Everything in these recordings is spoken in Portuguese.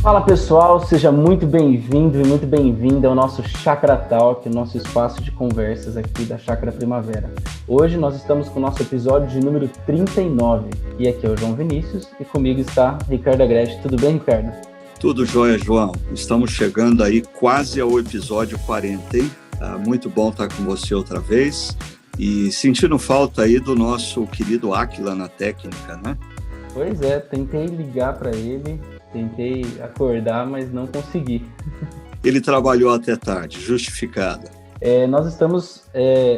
Fala pessoal, seja muito bem-vindo e muito bem-vinda ao nosso Chácara Talk, o nosso espaço de conversas aqui da Chácara Primavera. Hoje nós estamos com o nosso episódio de número 39 e aqui é o João Vinícius e comigo está Ricardo Agreste. Tudo bem, Ricardo? Tudo jóia, João. Estamos chegando aí quase ao episódio 40, hein? Muito bom estar com você outra vez e sentindo falta aí do nosso querido Áquila na técnica, né? Pois é, tentei ligar para ele, tentei acordar, mas não consegui. Ele trabalhou até tarde, justificado. Nós estamos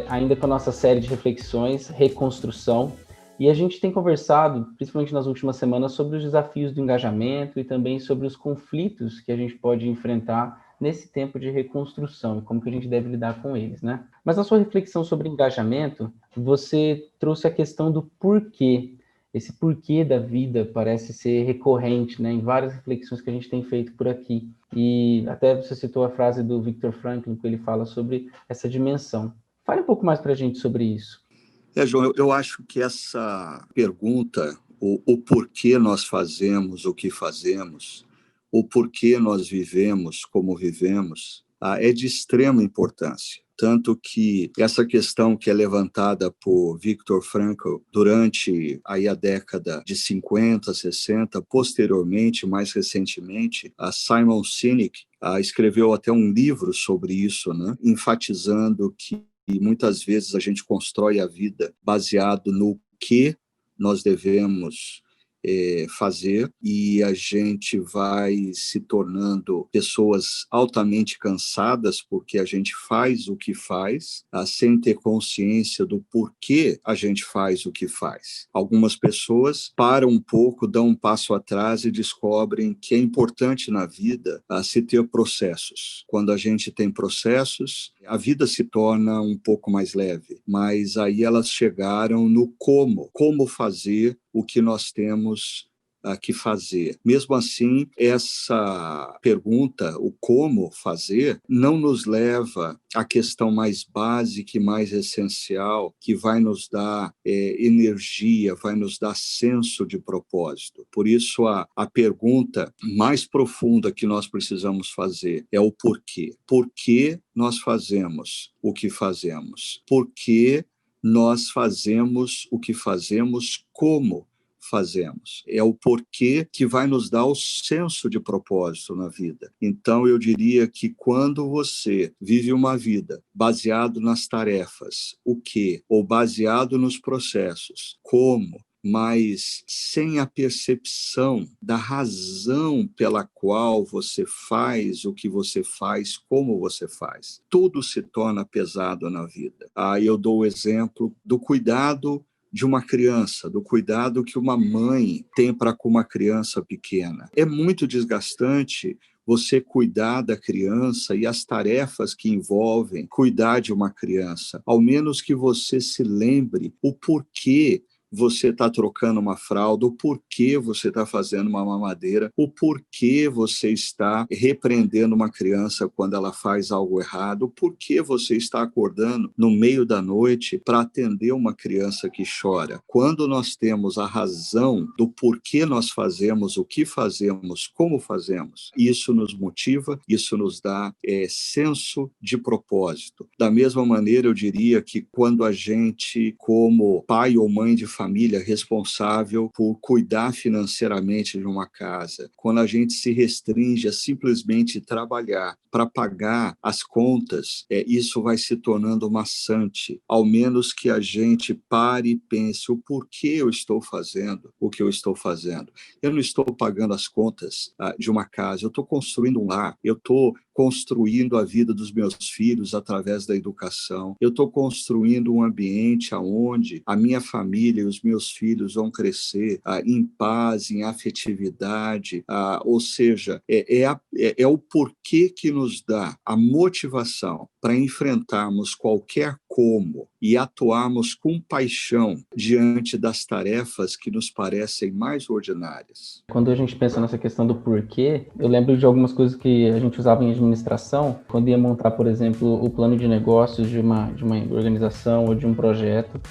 ainda com a nossa série de reflexões, Reconstrução, e a gente tem conversado, principalmente nas últimas semanas, sobre os desafios do engajamento e também sobre os conflitos que a gente pode enfrentar nesse tempo de reconstrução e como que a gente deve lidar com eles, né? Mas na sua reflexão sobre engajamento, você trouxe a questão do porquê. Esse porquê da vida parece ser recorrente, né, em várias reflexões que a gente tem feito por aqui. E até você citou a frase do Viktor Frankl, que ele fala sobre essa dimensão. Fale um pouco mais para a gente sobre isso. João, eu acho que essa pergunta, o porquê nós fazemos o que fazemos, o porquê nós vivemos como vivemos, é de extrema importância. Tanto que essa questão que é levantada por Viktor Frankl durante aí a década de 50, 60, posteriormente, mais recentemente, a Simon Sinek escreveu até um livro sobre isso, né? Enfatizando que muitas vezes a gente constrói a vida baseado no que nós devemos fazer e a gente vai se tornando pessoas altamente cansadas porque a gente faz o que faz sem ter consciência do porquê a gente faz o que faz. Algumas pessoas param um pouco, dão um passo atrás e descobrem que é importante na vida se ter processos. Quando a gente tem processos, a vida se torna um pouco mais leve, mas aí elas chegaram no como fazer o que nós temos que fazer. Mesmo assim, essa pergunta, o como fazer, não nos leva à questão mais básica e mais essencial, que vai nos dar energia, vai nos dar senso de propósito. Por isso, a pergunta mais profunda que nós precisamos fazer é o porquê. Por que nós fazemos o que fazemos? Por que nós fazemos o que fazemos, como fazemos? É o porquê que vai nos dar o senso de propósito na vida. Então, eu diria que quando você vive uma vida baseado nas tarefas, o que, ou baseado nos processos, como, mas sem a percepção da razão pela qual você faz o que você faz, como você faz, tudo se torna pesado na vida. Eu dou o exemplo do cuidado de uma criança, do cuidado que uma mãe tem para com uma criança pequena. É muito desgastante você cuidar da criança e as tarefas que envolvem cuidar de uma criança, ao menos que você se lembre o porquê você está trocando uma fralda, o porquê você está fazendo uma mamadeira, o porquê você está repreendendo uma criança quando ela faz algo errado, o porquê você está acordando no meio da noite para atender uma criança que chora. Quando nós temos a razão do porquê nós fazemos, o que fazemos, como fazemos, isso nos motiva, isso nos dá senso de propósito. Da mesma maneira, eu diria que quando a gente, como pai ou mãe de família responsável por cuidar financeiramente de uma casa, quando a gente se restringe a simplesmente trabalhar para pagar as contas, isso vai se tornando maçante, ao menos que a gente pare e pense o porquê eu estou fazendo o que eu estou fazendo. Eu não estou pagando as contas de uma casa, eu estou construindo um lar, eu estou construindo a vida dos meus filhos através da educação, eu estou construindo um ambiente onde a minha família e os meus filhos vão crescer em paz, em afetividade, ou seja, é o porquê que nos dá a motivação para enfrentarmos qualquer como e atuarmos com paixão diante das tarefas que nos parecem mais ordinárias. Quando a gente pensa nessa questão do porquê, eu lembro de algumas coisas que a gente usava em administração, quando ia montar, por exemplo, o plano de negócios de uma organização ou de um projeto.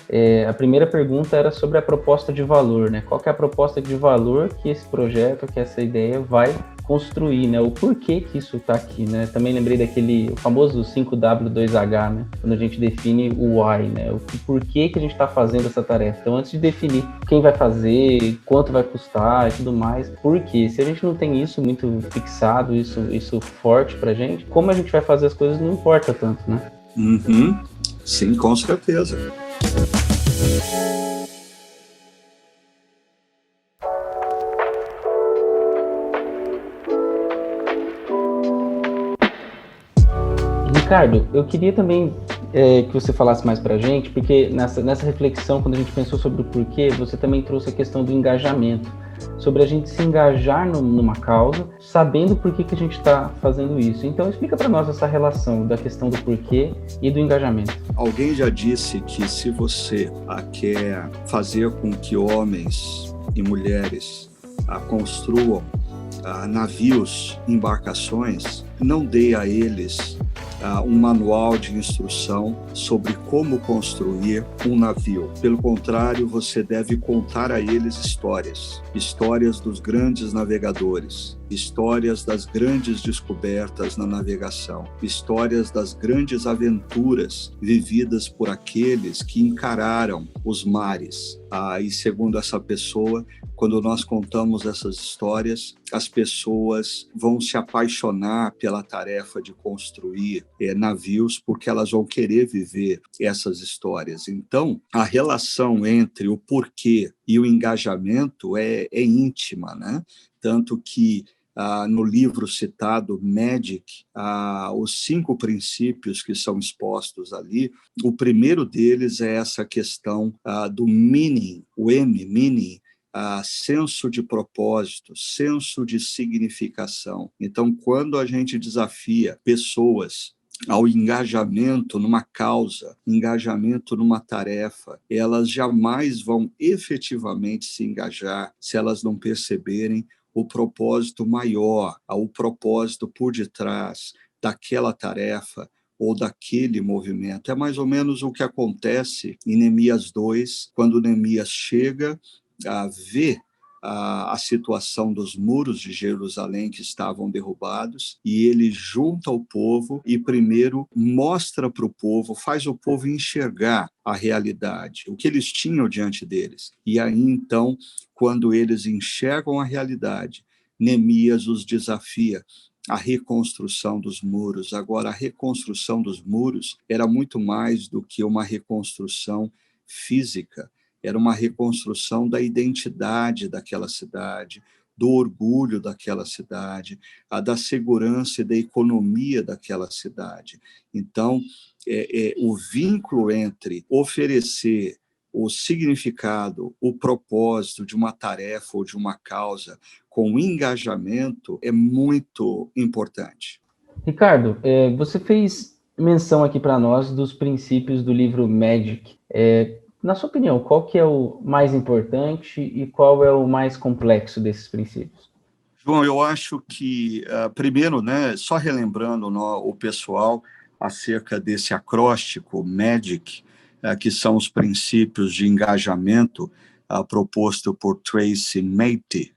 A primeira pergunta era sobre a proposta de valor, né? Qual que é a proposta de valor que esse projeto, que essa ideia vai construir, né? O porquê que isso está aqui, né? Também lembrei daquele famoso 5W2H, né? Quando a gente define o why, né? O porquê que a gente está fazendo essa tarefa. Então, antes de definir quem vai fazer, quanto vai custar e tudo mais, por quê? Se a gente não tem isso muito fixado, isso forte pra gente, como a gente vai fazer as coisas não importa tanto, né? Uhum. Sim, com certeza. Ricardo, eu queria também que você falasse mais para a gente, porque nessa reflexão, quando a gente pensou sobre o porquê, você também trouxe a questão do engajamento, sobre a gente se engajar numa causa, sabendo por que a gente está fazendo isso. Então, explica para nós essa relação da questão do porquê e do engajamento. Alguém já disse que se você quer fazer com que homens e mulheres construam navios, embarcações, não dê a eles um manual de instrução sobre como construir um navio. Pelo contrário, você deve contar a eles histórias dos grandes navegadores, histórias das grandes descobertas na navegação, histórias das grandes aventuras vividas por aqueles que encararam os mares. E segundo essa pessoa, quando nós contamos essas histórias, as pessoas vão se apaixonar pela tarefa de construir navios, porque elas vão querer viver essas histórias. Então, a relação entre o porquê e o engajamento é íntima, né? Tanto que no livro citado, Magic, os 5 princípios que são expostos ali, o primeiro deles é essa questão do meaning, o M, meaning, senso de propósito, senso de significação. Então, quando a gente desafia pessoas ao engajamento numa causa, engajamento numa tarefa, elas jamais vão efetivamente se engajar se elas não perceberem o propósito maior, o propósito por detrás daquela tarefa ou daquele movimento. É mais ou menos o que acontece em Neemias 2, quando Neemias chega a ver a situação dos muros de Jerusalém que estavam derrubados, e ele junta o povo e primeiro mostra para o povo, faz o povo enxergar a realidade, o que eles tinham diante deles. E aí, então, quando eles enxergam a realidade, Neemias os desafia a reconstrução dos muros. Agora, a reconstrução dos muros era muito mais do que uma reconstrução física, era uma reconstrução da identidade daquela cidade, do orgulho daquela cidade, da segurança e da economia daquela cidade. Então, o vínculo entre oferecer o significado, o propósito de uma tarefa ou de uma causa com engajamento é muito importante. Ricardo, você fez menção aqui para nós dos princípios do livro Magic. Na sua opinião, qual que é o mais importante e qual é o mais complexo desses princípios? João, eu acho que, primeiro, né, só relembrando o pessoal acerca desse acróstico MAGIC, que são os princípios de engajamento proposto por Tracy Matey.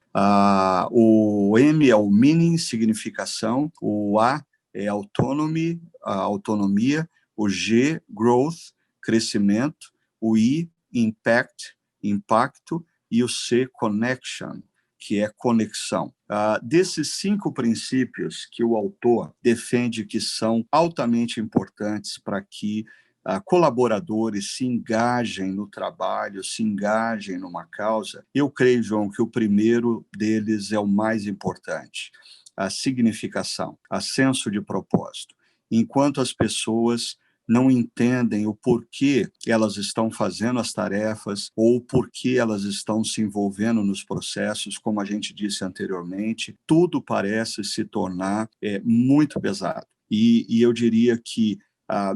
O M é o meaning, significação, o A é autonomy, autonomia, o G, growth, crescimento, o I, impact, impacto, e o C, connection, que é conexão. Desses 5 princípios que o autor defende que são altamente importantes para que colaboradores se engajem no trabalho, se engajem numa causa, eu creio, João, que o primeiro deles é o mais importante, a significação, a senso de propósito. Enquanto as pessoas não entendem o porquê elas estão fazendo as tarefas ou o porquê elas estão se envolvendo nos processos, como a gente disse anteriormente, tudo parece se tornar muito pesado. E eu diria que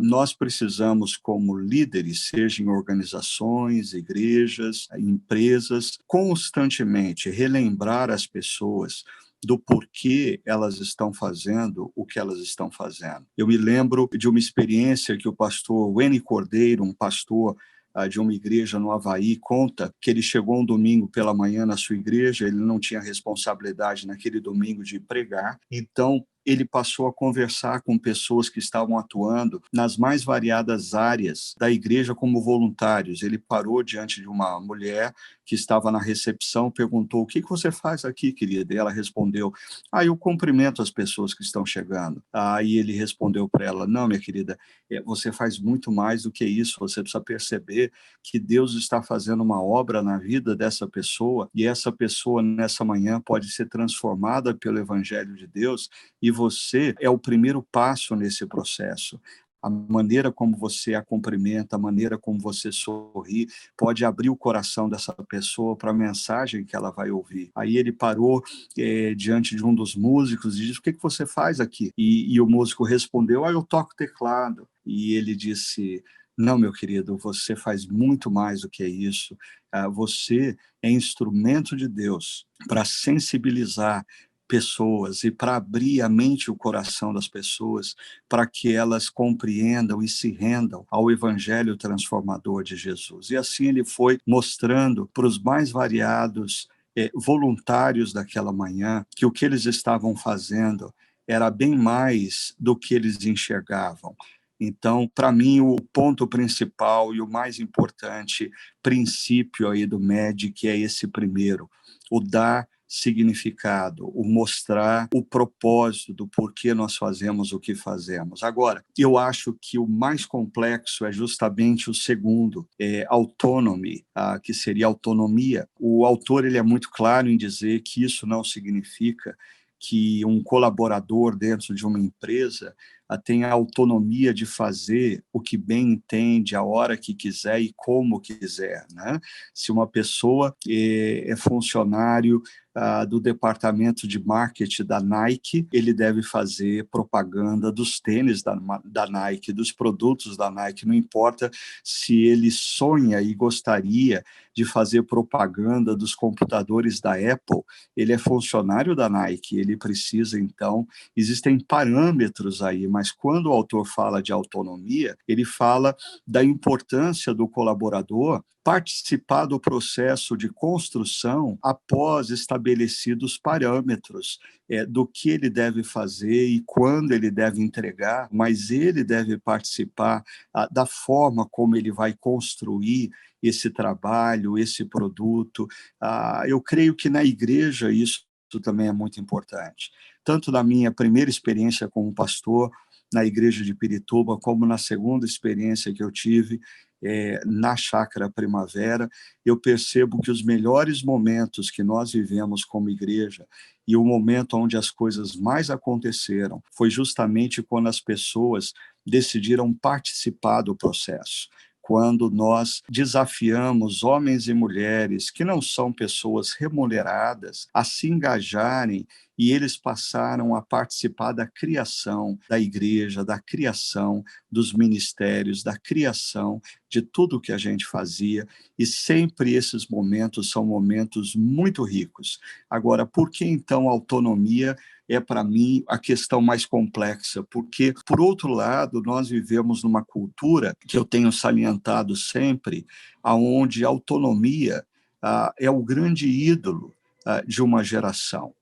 Nós precisamos, como líderes, seja em organizações, igrejas, empresas, constantemente relembrar as pessoas do porquê elas estão fazendo o que elas estão fazendo. Eu me lembro de uma experiência que o pastor Wene Cordeiro, um pastor de uma igreja no Havaí, conta que ele chegou um domingo pela manhã na sua igreja, ele não tinha responsabilidade naquele domingo de pregar, então ele passou a conversar com pessoas que estavam atuando nas mais variadas áreas da igreja como voluntários. Ele parou diante de uma mulher que estava na recepção, perguntou: o que você faz aqui, querida? E ela respondeu: eu cumprimento as pessoas que estão chegando. Aí ele respondeu para ela: não, minha querida, você faz muito mais do que isso, você precisa perceber que Deus está fazendo uma obra na vida dessa pessoa, e essa pessoa, nessa manhã, pode ser transformada pelo Evangelho de Deus, e você é o primeiro passo nesse processo. A maneira como você a cumprimenta, a maneira como você sorri, pode abrir o coração dessa pessoa para a mensagem que ela vai ouvir. Aí ele parou diante de um dos músicos e disse: o que você faz aqui? E o músico respondeu: eu toco teclado. E ele disse: não, meu querido, você faz muito mais do que isso. Você é instrumento de Deus para sensibilizar pessoas e para abrir a mente e o coração das pessoas para que elas compreendam e se rendam ao evangelho transformador de Jesus. E assim ele foi mostrando para os mais variados voluntários daquela manhã que o que eles estavam fazendo era bem mais do que eles enxergavam. Então, para mim, o ponto principal e o mais importante princípio aí do MED, é esse primeiro, o dar significado, o mostrar o propósito do porquê nós fazemos o que fazemos. Agora, eu acho que o mais complexo é justamente o segundo, autonomy, que seria autonomia. O autor ele é muito claro em dizer que isso não significa que um colaborador dentro de uma empresa tem a autonomia de fazer o que bem entende, a hora que quiser e como quiser, né? Se uma pessoa é funcionário do departamento de marketing da Nike, ele deve fazer propaganda dos tênis da Nike, dos produtos da Nike, não importa se ele sonha e gostaria de fazer propaganda dos computadores da Apple, ele é funcionário da Nike, ele precisa, então, existem parâmetros aí, mas quando o autor fala de autonomia, ele fala da importância do colaborador participar do processo de construção após estabelecidos parâmetros do que ele deve fazer e quando ele deve entregar, mas ele deve participar da forma como ele vai construir esse trabalho, esse produto. Eu creio que na igreja isso também é muito importante. Tanto na minha primeira experiência como pastor, na igreja de Pirituba, como na segunda experiência que eu tive na Chácara Primavera, eu percebo que os melhores momentos que nós vivemos como igreja e o momento onde as coisas mais aconteceram foi justamente quando as pessoas decidiram participar do processo. Quando nós desafiamos homens e mulheres que não são pessoas remuneradas a se engajarem, e eles passaram a participar da criação da igreja, da criação dos ministérios, da criação de tudo que a gente fazia, e sempre esses momentos são momentos muito ricos. Agora, por que então a autonomia é, para mim, a questão mais complexa? Porque, por outro lado, nós vivemos numa cultura que eu tenho salientado sempre, onde a autonomia é o grande ídolo de uma geração.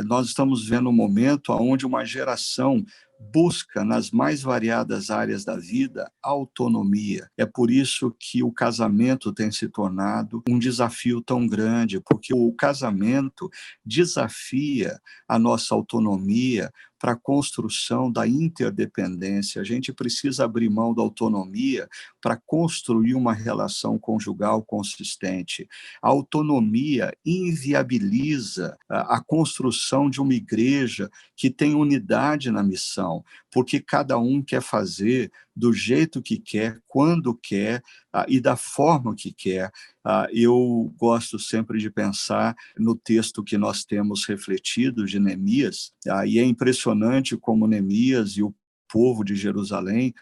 Nós estamos vendo um momento onde uma geração busca, nas mais variadas áreas da vida, autonomia. É por isso que o casamento tem se tornado um desafio tão grande, porque o casamento desafia a nossa autonomia para a construção da interdependência. A gente precisa abrir mão da autonomia para construir uma relação conjugal consistente. A autonomia inviabiliza a construção de uma igreja que tem unidade na missão, porque cada um quer fazer do jeito que quer, quando quer e da forma que quer. Eu gosto sempre de pensar no texto que nós temos refletido de Neemias, e é impressionante como Neemias e o povo de Jerusalém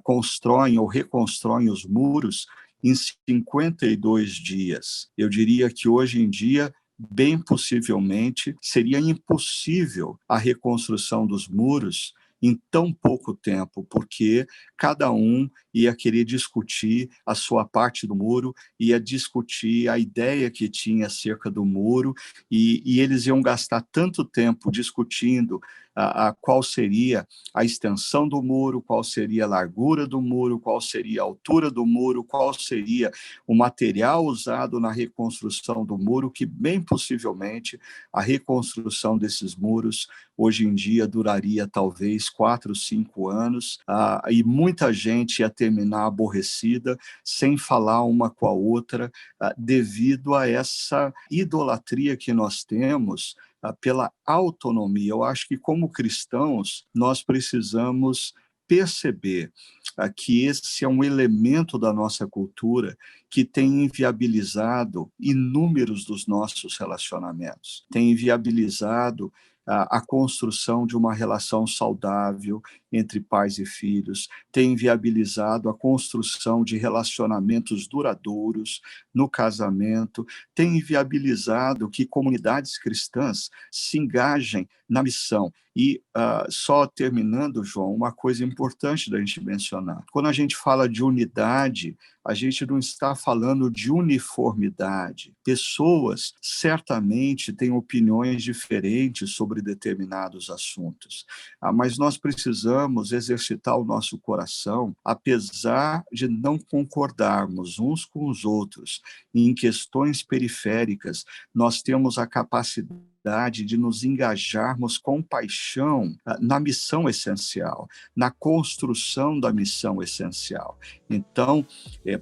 constroem ou reconstroem os muros em 52 dias. Eu diria que hoje em dia, bem possivelmente, seria impossível a reconstrução dos muros em tão pouco tempo, porque cada um ia querer discutir a sua parte do muro, ia discutir a ideia que tinha acerca do muro, e eles iam gastar tanto tempo discutindo qual seria a extensão do muro, qual seria a largura do muro, qual seria a altura do muro, qual seria o material usado na reconstrução do muro, que bem possivelmente a reconstrução desses muros hoje em dia duraria talvez 4, 5 anos, e muita gente ia terminar aborrecida, sem falar uma com a outra, devido a essa idolatria que nós temos pela autonomia. Eu acho que, como cristãos, nós precisamos perceber que esse é um elemento da nossa cultura que tem inviabilizado inúmeros dos nossos relacionamentos, tem inviabilizado a construção de uma relação saudável entre pais e filhos, tem viabilizado a construção de relacionamentos duradouros no casamento, tem viabilizado que comunidades cristãs se engajem na missão. E só terminando, João, uma coisa importante da gente mencionar. Quando a gente fala de unidade, a gente não está falando de uniformidade. Pessoas certamente têm opiniões diferentes sobre determinados assuntos, mas nós precisamos exercitar o nosso coração, apesar de não concordarmos uns com os outros em questões periféricas, nós temos a capacidade de nos engajarmos com paixão na missão essencial, na construção da missão essencial. Então,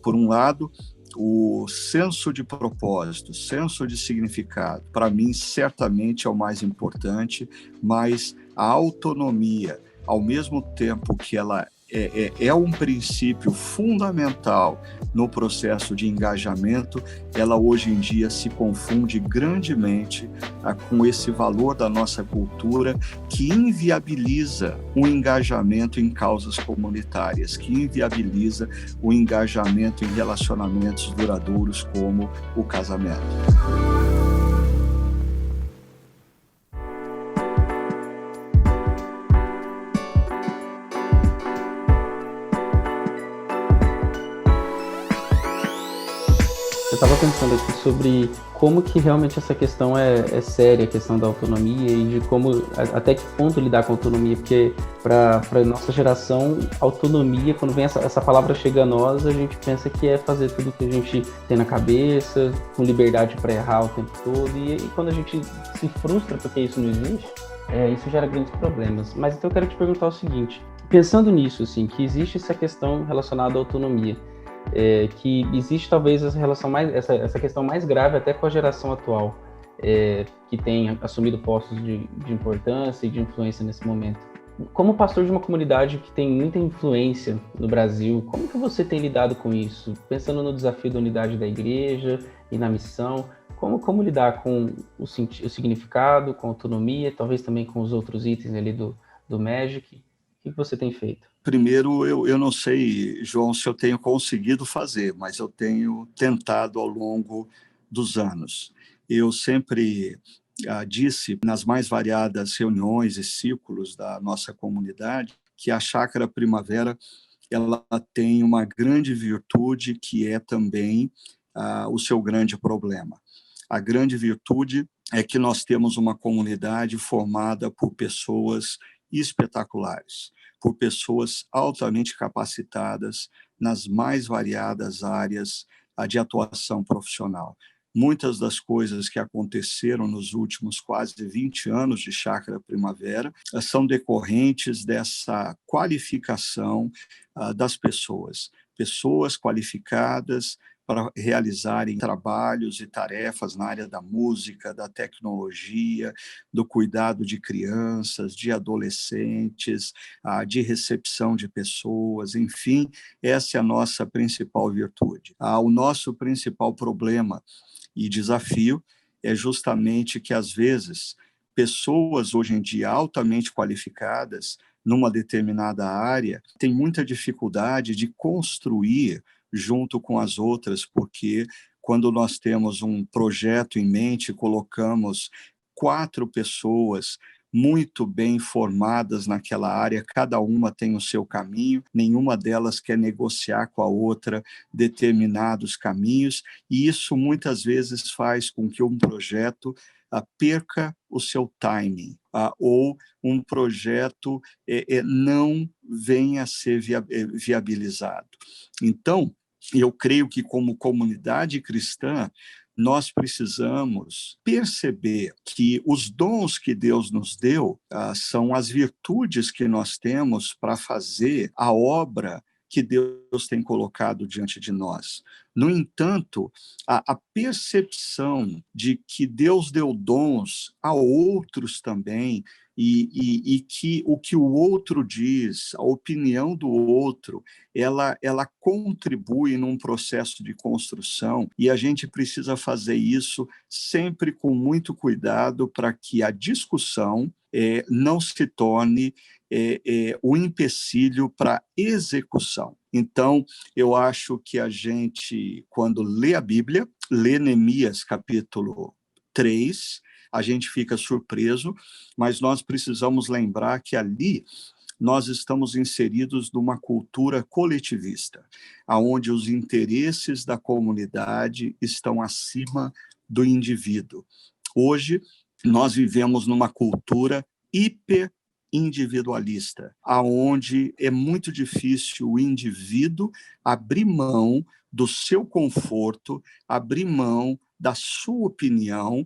por um lado, o senso de propósito, senso de significado, para mim, certamente é o mais importante, mas a autonomia, ao mesmo tempo que ela é um princípio fundamental no processo de engajamento, ela hoje em dia se confunde grandemente com esse valor da nossa cultura que inviabiliza o engajamento em causas comunitárias, que inviabiliza o engajamento em relacionamentos duradouros como o casamento. Eu estava pensando aqui sobre como que realmente essa questão é séria, a questão da autonomia e de como, até que ponto lidar com a autonomia, porque para a nossa geração, autonomia, quando vem essa palavra chega a nós, a gente pensa que é fazer tudo que a gente tem na cabeça, com liberdade para errar o tempo todo, e quando a gente se frustra porque isso não existe, isso gera grandes problemas. Mas então eu quero te perguntar o seguinte, pensando nisso, assim, que existe essa questão relacionada à autonomia, que existe talvez essa questão mais grave até com a geração atual, que tem assumido postos de importância e de influência nesse momento. Como pastor de uma comunidade que tem muita influência no Brasil, como que você tem lidado com isso? Pensando no desafio da unidade da igreja e na missão, como lidar com o significado, com a autonomia, talvez também com os outros itens ali do Magic? O que você tem feito? Primeiro, eu não sei, João, se eu tenho conseguido fazer, mas eu tenho tentado ao longo dos anos. Eu sempre disse nas mais variadas reuniões e círculos da nossa comunidade que a Chácara Primavera ela tem uma grande virtude que é também o seu grande problema. A grande virtude é que nós temos uma comunidade formada por pessoas espetaculares, por pessoas altamente capacitadas nas mais variadas áreas de atuação profissional. Muitas das coisas que aconteceram nos últimos quase 20 anos de Chácara Primavera são decorrentes dessa qualificação das pessoas qualificadas para realizarem trabalhos e tarefas na área da música, da tecnologia, do cuidado de crianças, de adolescentes, de recepção de pessoas, enfim, essa é a nossa principal virtude. O nosso principal problema e desafio é justamente que, às vezes, pessoas hoje em dia altamente qualificadas numa determinada área, tem muita dificuldade de construir junto com as outras, porque quando nós temos um projeto em mente, colocamos 4 pessoas muito bem formadas naquela área, cada uma tem o seu caminho, nenhuma delas quer negociar com a outra determinados caminhos, e isso muitas vezes faz com que um projeto perca o seu timing, ou um projeto não venha a ser viabilizado. Então, eu creio que como comunidade cristã, nós precisamos perceber que os dons que Deus nos deu são as virtudes que nós temos para fazer a obra que Deus tem colocado diante de nós. No entanto, a percepção de que Deus deu dons a outros também, e que o que o outro diz, a opinião do outro, ela contribui num processo de construção, e a gente precisa fazer isso sempre com muito cuidado para que a discussão não se torne o empecilho para a execução. Então, eu acho que a gente, quando lê a Bíblia, lê Neemias capítulo 3, a gente fica surpreso, mas nós precisamos lembrar que ali nós estamos inseridos numa cultura coletivista, onde os interesses da comunidade estão acima do indivíduo. Hoje, nós vivemos numa cultura hiperindividualista, onde é muito difícil o indivíduo abrir mão do seu conforto, abrir mão da sua opinião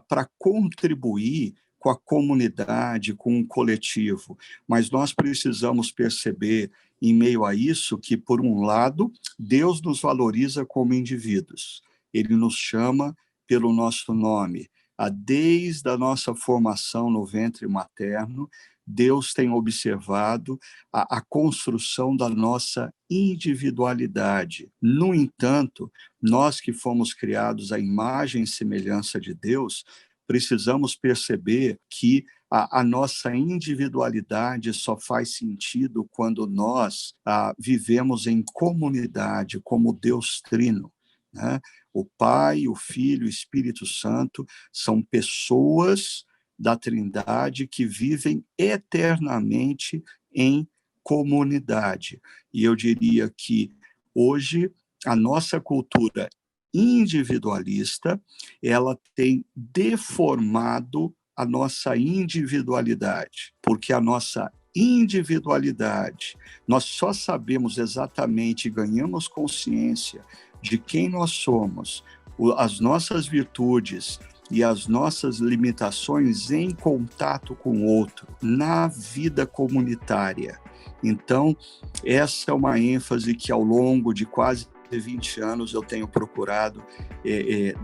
para contribuir com a comunidade, com o coletivo. Mas nós precisamos perceber, em meio a isso, que, por um lado, Deus nos valoriza como indivíduos. Ele nos chama pelo nosso nome. Desde a nossa formação no ventre materno, Deus tem observado a construção da nossa individualidade. No entanto, nós que fomos criados à imagem e semelhança de Deus, precisamos perceber que a nossa individualidade só faz sentido quando nós vivemos em comunidade, como Deus Trino, né? O Pai, o Filho, o Espírito Santo são pessoas da Trindade que vivem eternamente em comunidade. E eu diria que hoje a nossa cultura individualista, ela tem deformado a nossa individualidade, porque a nossa individualidade, nós só sabemos exatamente, ganhamos consciência de quem nós somos, as nossas virtudes e as nossas limitações em contato com o outro, na vida comunitária. Então, essa é uma ênfase que ao longo de quase 20 anos eu tenho procurado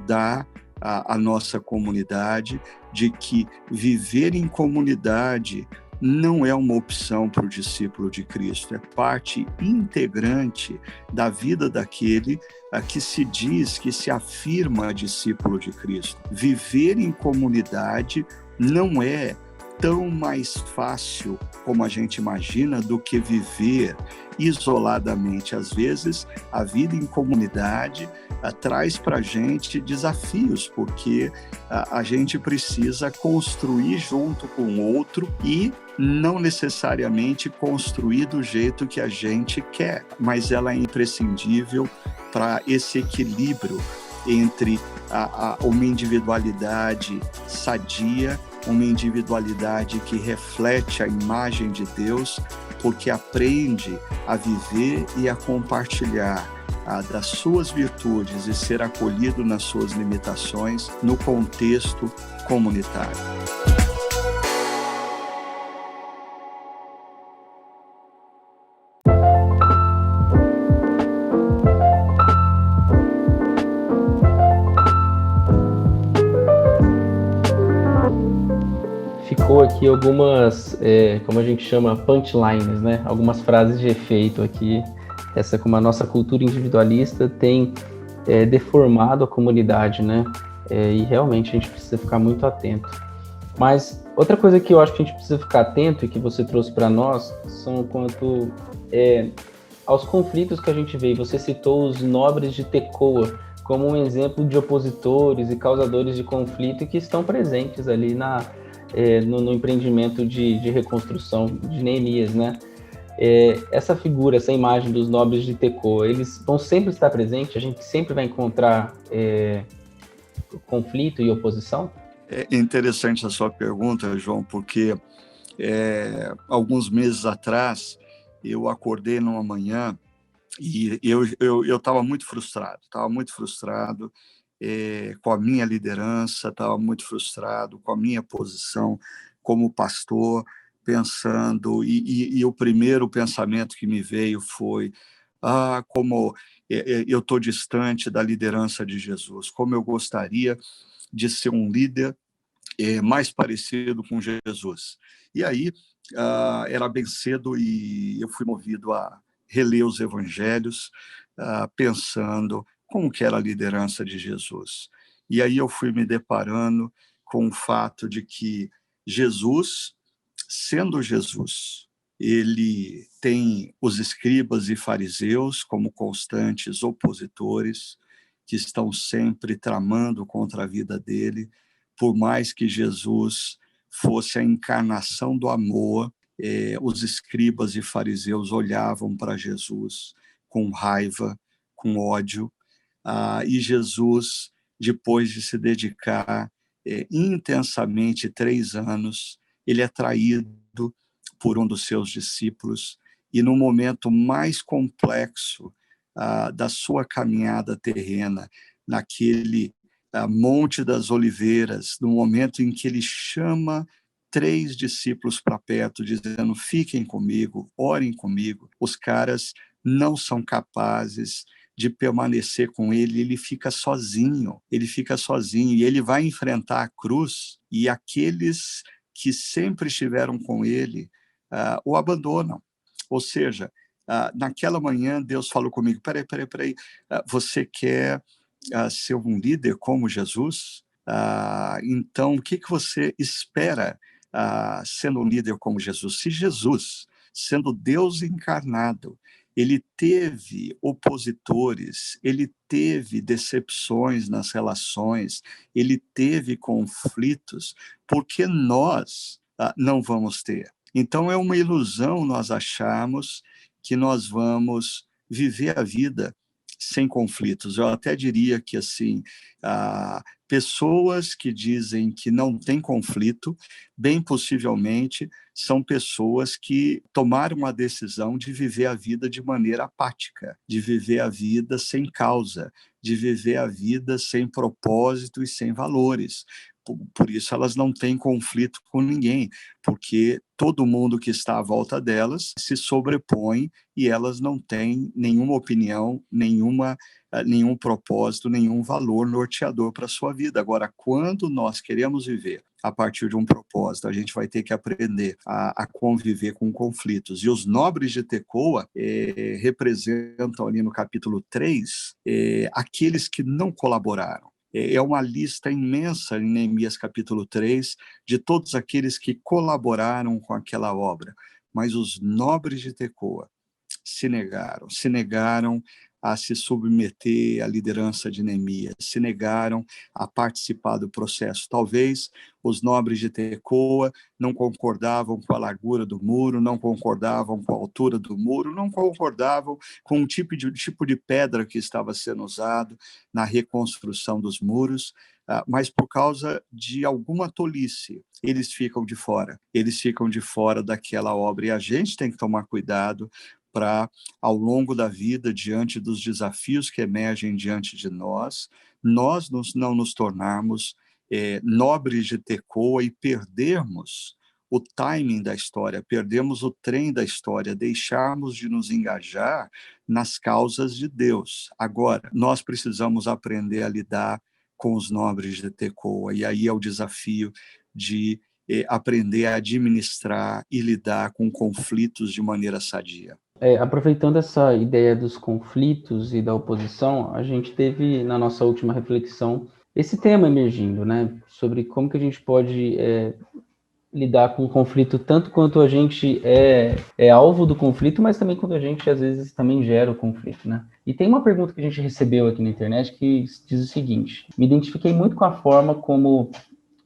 dar à nossa comunidade, de que viver em comunidade não é uma opção para o discípulo de Cristo, é parte integrante da vida daquele que se diz, que se afirma discípulo de Cristo. Viver em comunidade não é tão mais fácil como a gente imagina do que viver isoladamente. Às vezes, a vida em comunidade traz para a gente desafios, porque a gente precisa construir junto com o outro e não necessariamente construir do jeito que a gente quer, mas ela é imprescindível para esse equilíbrio entre uma individualidade sadia, uma individualidade que reflete a imagem de Deus, porque aprende a viver e a compartilhar das suas virtudes e ser acolhido nas suas limitações no contexto comunitário. Ficou aqui algumas, como a gente chama, punchlines, né? Algumas frases de efeito aqui. Essa, como a nossa cultura individualista tem deformado a comunidade, né? E realmente a gente precisa ficar muito atento. Mas Outra coisa que eu acho que a gente precisa ficar atento e que você trouxe para nós são quanto aos conflitos que a gente vê. Você citou os nobres de Tecoa como um exemplo de opositores e causadores de conflito que estão presentes ali no empreendimento de reconstrução de Neemias, né? Essa figura, essa imagem dos nobres de Tecoa, eles vão sempre estar presentes? A gente sempre vai encontrar conflito e oposição? É interessante a sua pergunta, João, porque alguns meses atrás eu acordei numa manhã e eu estava muito frustrado, com a minha liderança, estava muito frustrado com a minha posição como pastor, pensando, e o primeiro pensamento que me veio foi, como eu estou distante da liderança de Jesus, como eu gostaria de ser um líder mais parecido com Jesus. E aí, era bem cedo e eu fui movido a reler os evangelhos, pensando como que era a liderança de Jesus. E aí eu fui me deparando com o fato de que Jesus, sendo Jesus, ele tem os escribas e fariseus como constantes opositores, que estão sempre tramando contra a vida dele, por mais que Jesus fosse a encarnação do amor, os escribas e fariseus olhavam para Jesus com raiva, com ódio, e Jesus, depois de se dedicar intensamente 3 anos, ele é traído por um dos seus discípulos, e no momento mais complexo da sua caminhada terrena, naquele Monte das Oliveiras, no momento em que ele chama 3 discípulos para perto, dizendo: fiquem comigo, orem comigo, os caras não são capazes de permanecer com ele, ele fica sozinho, e ele vai enfrentar a cruz, e aqueles que sempre estiveram com ele o abandonam. Ou seja, naquela manhã Deus falou comigo: peraí, você quer ser um líder como Jesus? Então, o que você espera sendo um líder como Jesus? Se Jesus, sendo Deus encarnado, ele teve opositores, ele teve decepções nas relações, ele teve conflitos, por que nós não vamos ter? Então, é uma ilusão nós acharmos que nós vamos viver a vida sem conflitos. Eu até diria que, assim, pessoas que dizem que não tem conflito, bem possivelmente são pessoas que tomaram a decisão de viver a vida de maneira apática, de viver a vida sem causa, de viver a vida sem propósito e sem valores. Por isso elas não têm conflito com ninguém, porque todo mundo que está à volta delas se sobrepõe e elas não têm nenhuma opinião, nenhum propósito, nenhum valor norteador para a sua vida. Agora, quando nós queremos viver a partir de um propósito, a gente vai ter que aprender a conviver com conflitos. E os nobres de Tecoa representam ali no capítulo 3 aqueles que não colaboraram. É uma lista imensa em Neemias capítulo 3 de todos aqueles que colaboraram com aquela obra. Mas os nobres de Tecoa se negaram a se submeter à liderança de Neemias, se negaram a participar do processo. Talvez os nobres de Tecoa não concordavam com a largura do muro, não concordavam com a altura do muro, não concordavam com o tipo de pedra que estava sendo usado na reconstrução dos muros, mas por causa de alguma tolice, eles ficam de fora daquela obra, e a gente tem que tomar cuidado para, ao longo da vida, diante dos desafios que emergem diante de nós não nos tornarmos nobres de Tecoa e perdermos o timing da história, perdermos o trem da história, deixarmos de nos engajar nas causas de Deus. Agora, nós precisamos aprender a lidar com os nobres de Tecoa, e aí é o desafio de aprender a administrar e lidar com conflitos de maneira sadia. Aproveitando essa ideia dos conflitos e da oposição, a gente teve na nossa última reflexão esse tema emergindo, né? Sobre como que a gente pode lidar com o conflito tanto quanto a gente é alvo do conflito, mas também quando a gente, às vezes, também gera o conflito, né? E tem uma pergunta que a gente recebeu aqui na internet que diz o seguinte: me identifiquei muito com a forma como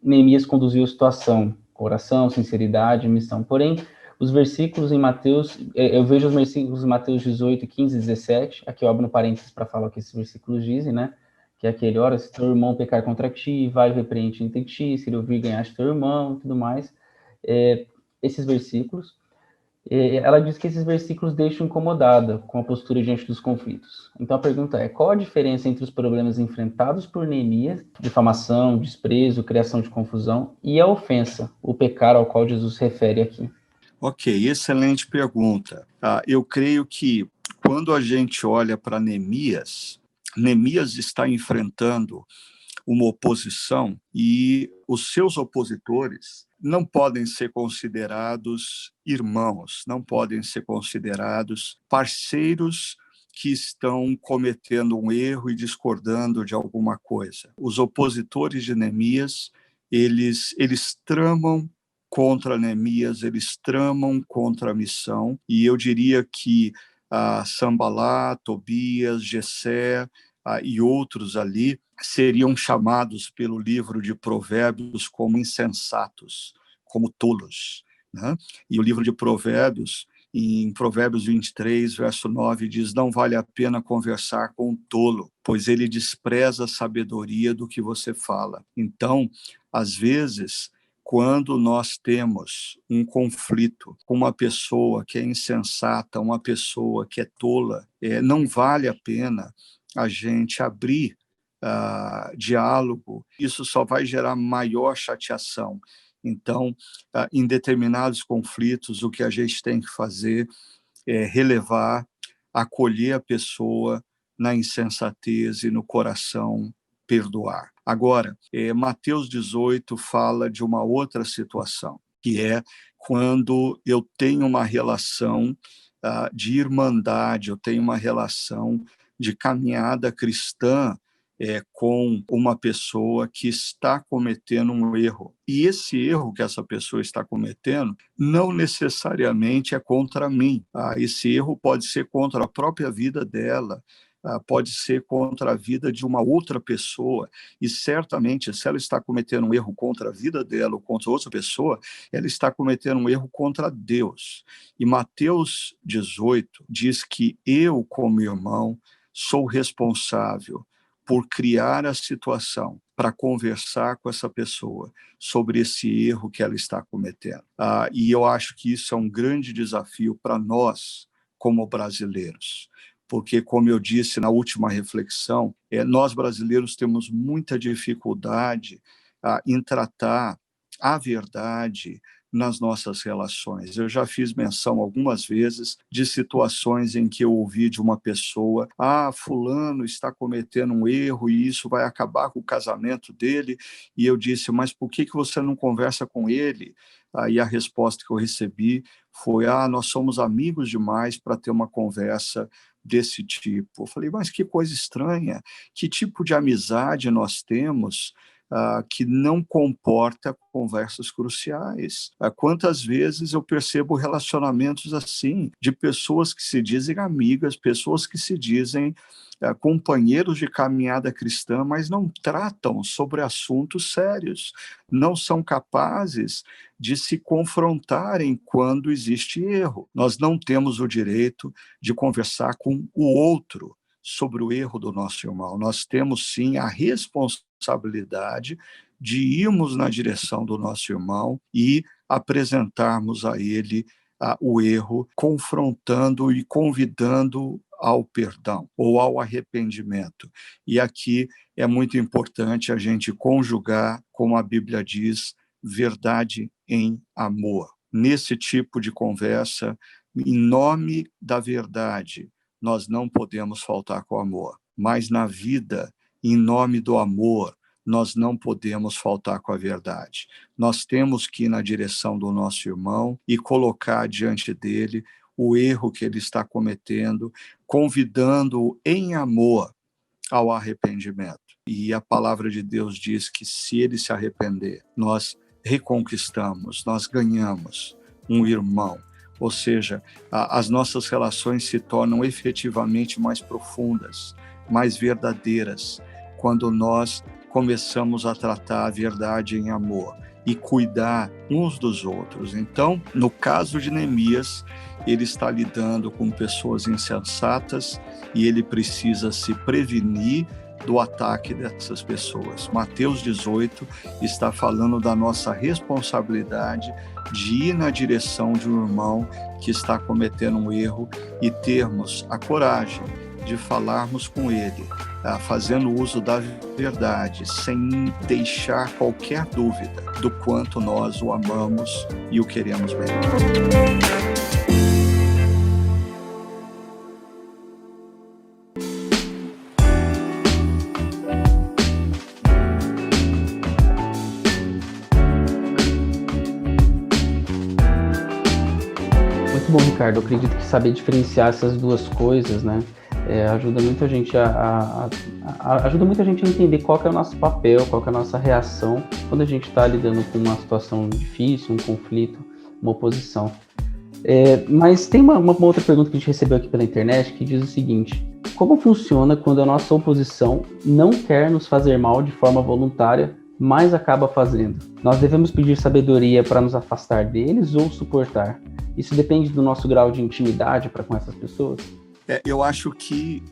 Neemias conduziu a situação, oração, sinceridade, missão. Porém, os versículos em Mateus, eu vejo os versículos em Mateus 18, 15 e 17, aqui eu abro no parênteses para falar o que esses versículos dizem, né? Que é aquele, ora, se teu irmão pecar contra ti, vai repreende entre ti, se ele ouvir, ganhaste teu irmão, e tudo mais. Esses versículos, ela diz que esses versículos deixam incomodada com a postura diante dos conflitos. Então a pergunta é, qual a diferença entre os problemas enfrentados por Neemias, difamação, desprezo, criação de confusão, e a ofensa, o pecado ao qual Jesus se refere aqui? Ok, excelente pergunta. Eu creio que quando a gente olha para Neemias, Neemias está enfrentando uma oposição e os seus opositores não podem ser considerados irmãos, não podem ser considerados parceiros que estão cometendo um erro e discordando de alguma coisa. Os opositores de Neemias, eles tramam contra Neemias, eles tramam contra a missão, e eu diria que Sambalá, Tobias, Gessé e outros ali seriam chamados pelo livro de Provérbios como insensatos, como tolos, né? E o livro de Provérbios, em Provérbios 23, verso 9, diz: não vale a pena conversar com um tolo, pois ele despreza a sabedoria do que você fala. Então, às vezes, quando nós temos um conflito com uma pessoa que é insensata, uma pessoa que é tola, não vale a pena a gente abrir diálogo. Isso só vai gerar maior chateação. Então, em determinados conflitos, o que a gente tem que fazer é relevar, acolher a pessoa na insensatez e no coração perdoar. Agora, Mateus 18 fala de uma outra situação, que é quando eu tenho uma relação de irmandade, eu tenho uma relação de caminhada cristã com uma pessoa que está cometendo um erro. E esse erro que essa pessoa está cometendo não necessariamente é contra mim. Esse erro pode ser contra a própria vida dela, pode ser contra a vida de uma outra pessoa, e certamente, se ela está cometendo um erro contra a vida dela ou contra outra pessoa, ela está cometendo um erro contra Deus. E Mateus 18 diz que eu, como irmão, sou responsável por criar a situação para conversar com essa pessoa sobre esse erro que ela está cometendo. E eu acho que isso é um grande desafio para nós, como brasileiros, porque, como eu disse na última reflexão, nós brasileiros temos muita dificuldade em tratar a verdade nas nossas relações. Eu já fiz menção algumas vezes de situações em que eu ouvi de uma pessoa: fulano está cometendo um erro e isso vai acabar com o casamento dele. E eu disse: mas por que você não conversa com ele? Aí a resposta que eu recebi foi: nós somos amigos demais para ter uma conversa desse tipo. Eu falei: mas que coisa estranha, que tipo de amizade nós temos que não comporta conversas cruciais? Quantas vezes eu percebo relacionamentos assim, de pessoas que se dizem amigas, pessoas que se dizem companheiros de caminhada cristã, mas não tratam sobre assuntos sérios, não são capazes de se confrontarem quando existe erro. Nós não temos o direito de conversar com o outro sobre o erro do nosso irmão. Nós temos, sim, a responsabilidade de irmos na direção do nosso irmão e apresentarmos a ele o erro, confrontando e convidando ao perdão ou ao arrependimento. E aqui é muito importante a gente conjugar, como a Bíblia diz, verdade em amor. Nesse tipo de conversa, em nome da verdade, nós não podemos faltar com amor, mas na vida, em nome do amor, nós não podemos faltar com a verdade. Nós temos que ir na direção do nosso irmão e colocar diante dele o erro que ele está cometendo, convidando-o em amor ao arrependimento. E a palavra de Deus diz que, se ele se arrepender, nós reconquistamos, nós ganhamos um irmão. Ou seja, as nossas relações se tornam efetivamente mais profundas, mais verdadeiras, quando nós começamos a tratar a verdade em amor e cuidar uns dos outros. Então, no caso de Neemias, ele está lidando com pessoas insensatas e ele precisa se prevenir do ataque dessas pessoas. Mateus 18 está falando da nossa responsabilidade de ir na direção de um irmão que está cometendo um erro e termos a coragem de falarmos com ele, fazendo uso da verdade, sem deixar qualquer dúvida do quanto nós o amamos e o queremos bem. Muito bom, Ricardo. Eu acredito que saber diferenciar essas duas coisas, né, ajuda muito a gente ajuda muito a gente a entender qual que é o nosso papel, qual que é a nossa reação quando a gente está lidando com uma situação difícil, um conflito, uma oposição. Mas tem uma outra pergunta que a gente recebeu aqui pela internet que diz o seguinte: como funciona quando a nossa oposição não quer nos fazer mal de forma voluntária, mas acaba fazendo? Nós devemos pedir sabedoria para nos afastar deles ou suportar? Isso depende do nosso grau de intimidade para com essas pessoas? Eu acho que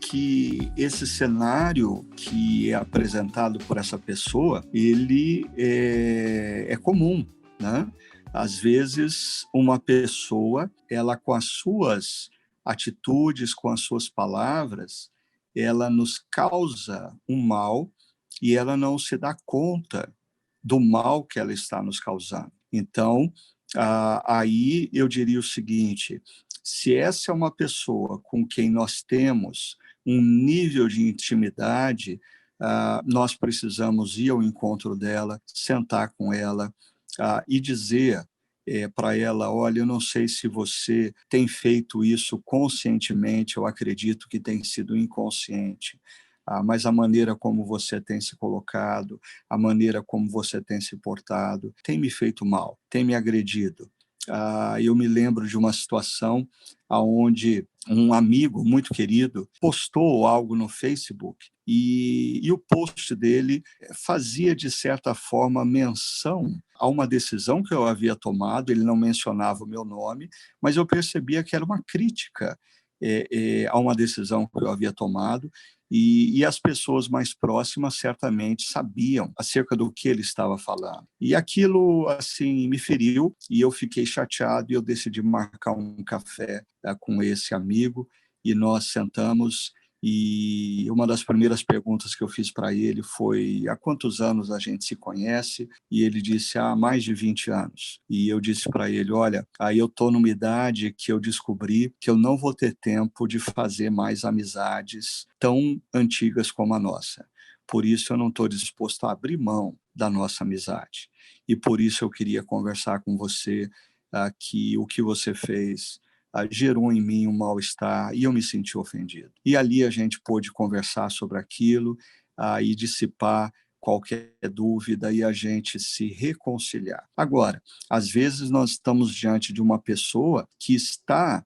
esse cenário que é apresentado por essa pessoa, ele é comum, né? Às vezes, uma pessoa, ela com as suas atitudes, com as suas palavras, ela nos causa um mal e ela não se dá conta do mal que ela está nos causando. Então, aí eu diria o seguinte: se essa é uma pessoa com quem nós temos um nível de intimidade, nós precisamos ir ao encontro dela, sentar com ela e dizer para ela: olha, eu não sei se você tem feito isso conscientemente, eu acredito que tem sido inconsciente, mas a maneira como você tem se colocado, a maneira como você tem se portado, tem me feito mal, tem me agredido. Eu me lembro de uma situação onde um amigo muito querido postou algo no Facebook e o post dele fazia, de certa forma, menção a uma decisão que eu havia tomado. Ele não mencionava o meu nome, mas eu percebia que era uma crítica a uma decisão que eu havia tomado. E as pessoas mais próximas certamente sabiam acerca do que ele estava falando. E aquilo, assim, me feriu e eu fiquei chateado e eu decidi marcar um café com esse amigo e nós sentamos. E uma das primeiras perguntas que eu fiz para ele foi: há quantos anos a gente se conhece? E ele disse: há mais de 20 anos. E eu disse para ele: olha, aí eu estou numa idade que eu descobri que eu não vou ter tempo de fazer mais amizades tão antigas como a nossa. Por isso eu não estou disposto a abrir mão da nossa amizade. E por isso eu queria conversar com você que o que você fez gerou em mim um mal-estar e eu me senti ofendido. E ali a gente pôde conversar sobre aquilo e dissipar qualquer dúvida e a gente se reconciliar. Agora, às vezes nós estamos diante de uma pessoa que está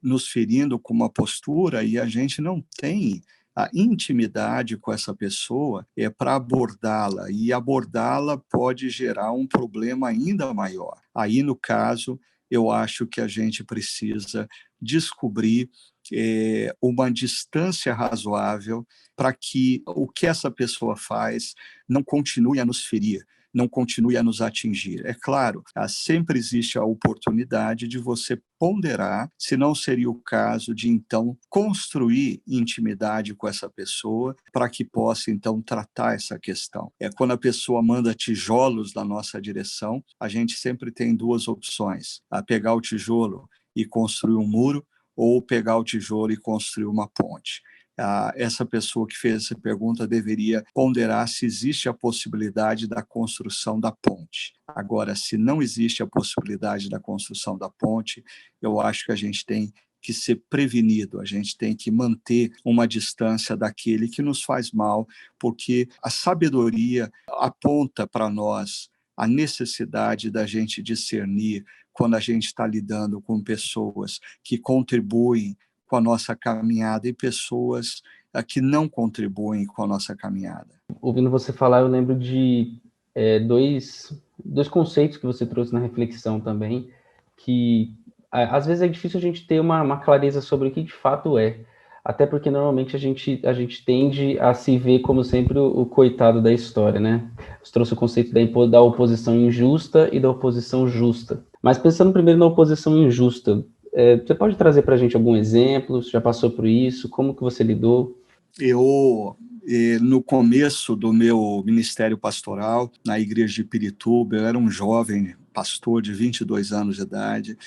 nos ferindo com uma postura e a gente não tem a intimidade com essa pessoa para abordá-la, e abordá-la pode gerar um problema ainda maior. Aí, no caso, eu acho que a gente precisa descobrir uma distância razoável para que o que essa pessoa faz não continue a nos ferir, não continue a nos atingir. É claro, sempre existe a oportunidade de você ponderar se não seria o caso de, então, construir intimidade com essa pessoa para que possa, então, tratar essa questão. Quando a pessoa manda tijolos na nossa direção, a gente sempre tem duas opções: pegar o tijolo e construir um muro, ou pegar o tijolo e construir uma ponte. Essa pessoa que fez essa pergunta deveria ponderar se existe a possibilidade da construção da ponte. Agora, se não existe a possibilidade da construção da ponte, eu acho que a gente tem que ser prevenido, a gente tem que manter uma distância daquele que nos faz mal, porque a sabedoria aponta para nós a necessidade da gente discernir quando a gente está lidando com pessoas que contribuem com a nossa caminhada e pessoas que não contribuem com a nossa caminhada. Ouvindo você falar, eu lembro de dois conceitos que você trouxe na reflexão também, que às vezes é difícil a gente ter uma clareza sobre o que de fato é, até porque normalmente a gente tende a se ver como sempre o coitado da história, né? Você trouxe o conceito da oposição injusta e da oposição justa. Mas pensando primeiro na oposição injusta, você pode trazer para a gente algum exemplo? Você já passou por isso? Como que você lidou? No começo do meu ministério pastoral, na igreja de Pirituba, eu era um jovem pastor de 22 anos de idade,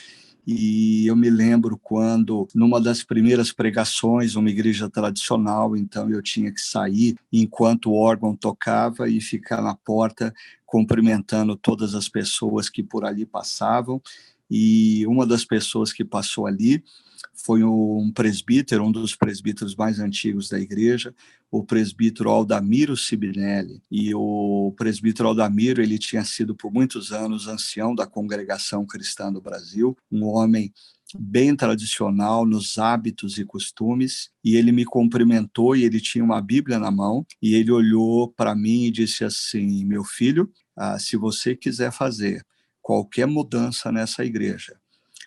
e eu me lembro quando, numa das primeiras pregações, uma igreja tradicional, então eu tinha que sair enquanto o órgão tocava e ficar na porta cumprimentando todas as pessoas que por ali passavam, e uma das pessoas que passou ali foi um presbítero, um dos presbíteros mais antigos da igreja, o presbítero Aldamiro Sibinelli. E o presbítero Aldamiro, ele tinha sido por muitos anos ancião da Congregação Cristã do Brasil, um homem bem tradicional nos hábitos e costumes, e ele me cumprimentou e ele tinha uma Bíblia na mão, e ele olhou para mim e disse assim: meu filho, se você quiser fazer qualquer mudança nessa igreja,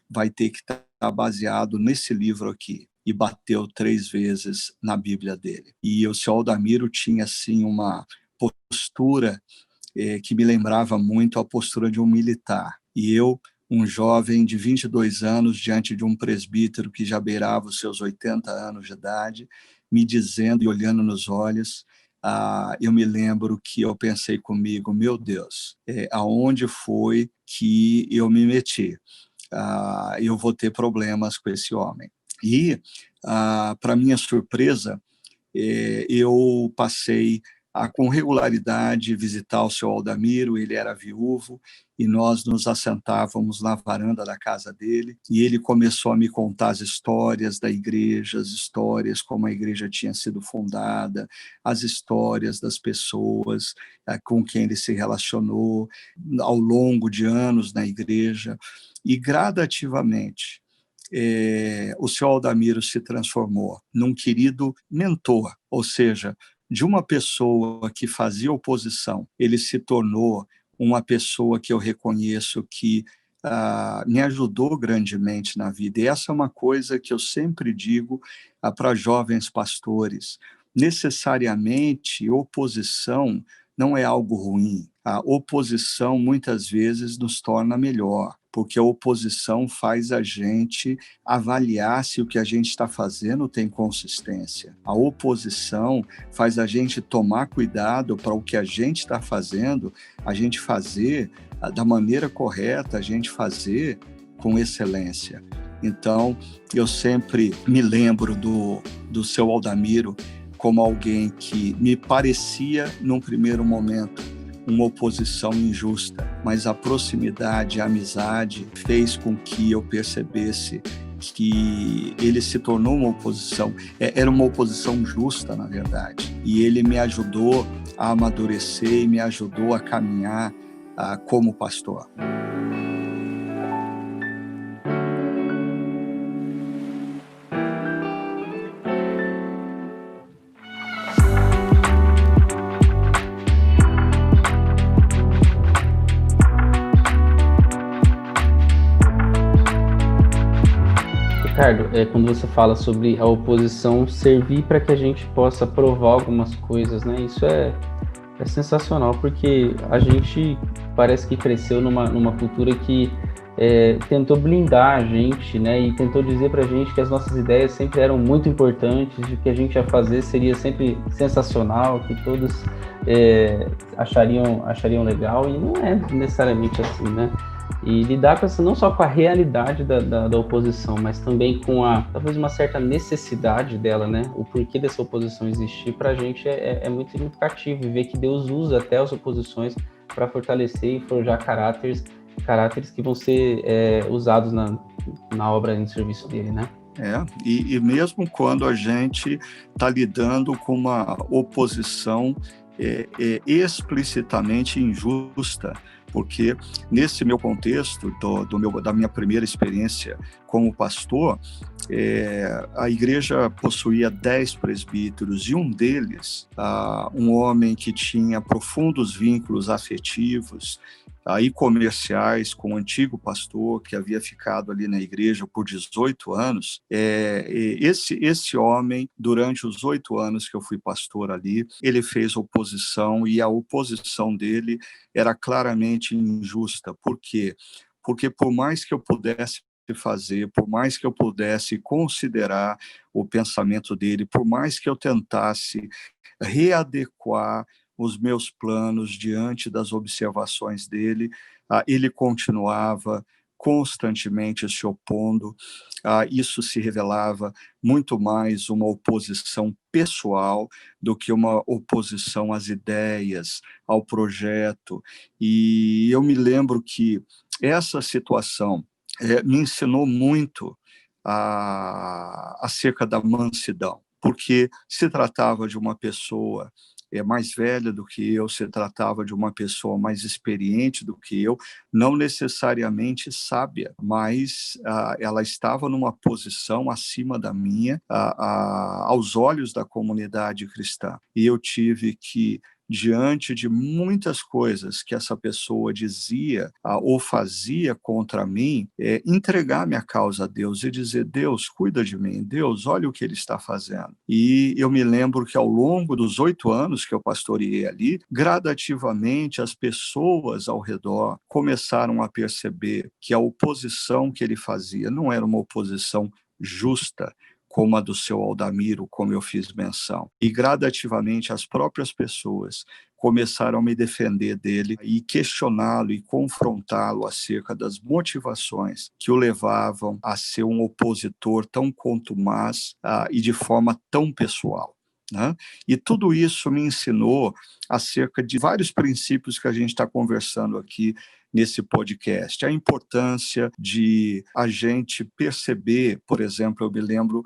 vai ter que estar baseado nesse livro aqui. E bateu 3 vezes na Bíblia dele. E o senhor Aldamiro tinha, assim, uma postura que me lembrava muito a postura de um militar. E eu, um jovem de 22 anos, diante de um presbítero que já beirava os seus 80 anos de idade, me dizendo e olhando nos olhos, eu me lembro que eu pensei comigo: meu Deus, aonde foi que eu me meti? Eu vou ter problemas com esse homem. E, para minha surpresa, eu passei com regularidade visitar o seu Aldamiro. Ele era viúvo, e nós nos assentávamos na varanda da casa dele, e ele começou a me contar as histórias da igreja, as histórias como a igreja tinha sido fundada, as histórias das pessoas com quem ele se relacionou ao longo de anos na igreja, e gradativamente o senhor Aldamiro se transformou num querido mentor, ou seja, de uma pessoa que fazia oposição, ele se tornou uma pessoa que eu reconheço que me ajudou grandemente na vida. E essa é uma coisa que eu sempre digo para jovens pastores: necessariamente oposição não é algo ruim. A oposição muitas vezes nos torna melhor, porque a oposição faz a gente avaliar se o que a gente está fazendo tem consistência. A oposição faz a gente tomar cuidado para o que a gente está fazendo, a gente fazer da maneira correta, a gente fazer com excelência. Então, eu sempre me lembro do seu Aldamiro como alguém que me parecia, num primeiro momento, uma oposição injusta, mas a proximidade, a amizade fez com que eu percebesse que ele se tornou uma oposição, era uma oposição justa, na verdade, e ele me ajudou a amadurecer e me ajudou a caminhar como pastor. Ricardo, quando você fala sobre a oposição servir para que a gente possa provar algumas coisas, né? Isso é sensacional, porque a gente parece que cresceu numa cultura que tentou blindar a gente, né? E tentou dizer para a gente que as nossas ideias sempre eram muito importantes, de que a gente ia fazer seria sempre sensacional, que todos achariam legal, e não é necessariamente assim, né? E lidar com essa, não só com a realidade da oposição, mas também com talvez uma certa necessidade dela, né? O porquê dessa oposição existir, para a gente é muito significativo, e ver que Deus usa até as oposições para fortalecer e forjar caráteres que vão ser usados na obra e no serviço dele, né? E mesmo quando a gente está lidando com uma oposição explicitamente injusta, porque nesse meu contexto, da minha primeira experiência como pastor, a igreja possuía 10 presbíteros, e um deles, um homem que tinha profundos vínculos afetivos e comerciais com o antigo pastor que havia ficado ali na igreja por 18 anos. Esse homem, durante os 8 anos que eu fui pastor ali, ele fez oposição, e a oposição dele era claramente injusta. Por quê? Porque por mais que eu pudesse fazer, por mais que eu pudesse considerar o pensamento dele, por mais que eu tentasse readequar os meus planos diante das observações dele, ele continuava constantemente se opondo. Isso se revelava muito mais uma oposição pessoal do que uma oposição às ideias, ao projeto. E eu me lembro que essa situação me ensinou muito acerca da mansidão, porque se tratava de uma pessoa mais velha do que eu, se tratava de uma pessoa mais experiente do que eu, não necessariamente sábia, mas ela estava numa posição acima da minha, aos olhos da comunidade cristã. E eu tive que, diante de muitas coisas que essa pessoa dizia ou fazia contra mim, entregar minha causa a Deus e dizer: Deus, cuida de mim, Deus, olha o que ele está fazendo. E eu me lembro que ao longo dos 8 anos que eu pastoreei ali, gradativamente as pessoas ao redor começaram a perceber que a oposição que ele fazia não era uma oposição justa, como a do seu Aldamiro, como eu fiz menção. E gradativamente as próprias pessoas começaram a me defender dele e questioná-lo e confrontá-lo acerca das motivações que o levavam a ser um opositor tão contumaz e de forma tão pessoal. Né? E tudo isso me ensinou acerca de vários princípios que a gente está conversando aqui nesse podcast. A importância de a gente perceber, por exemplo, eu me lembro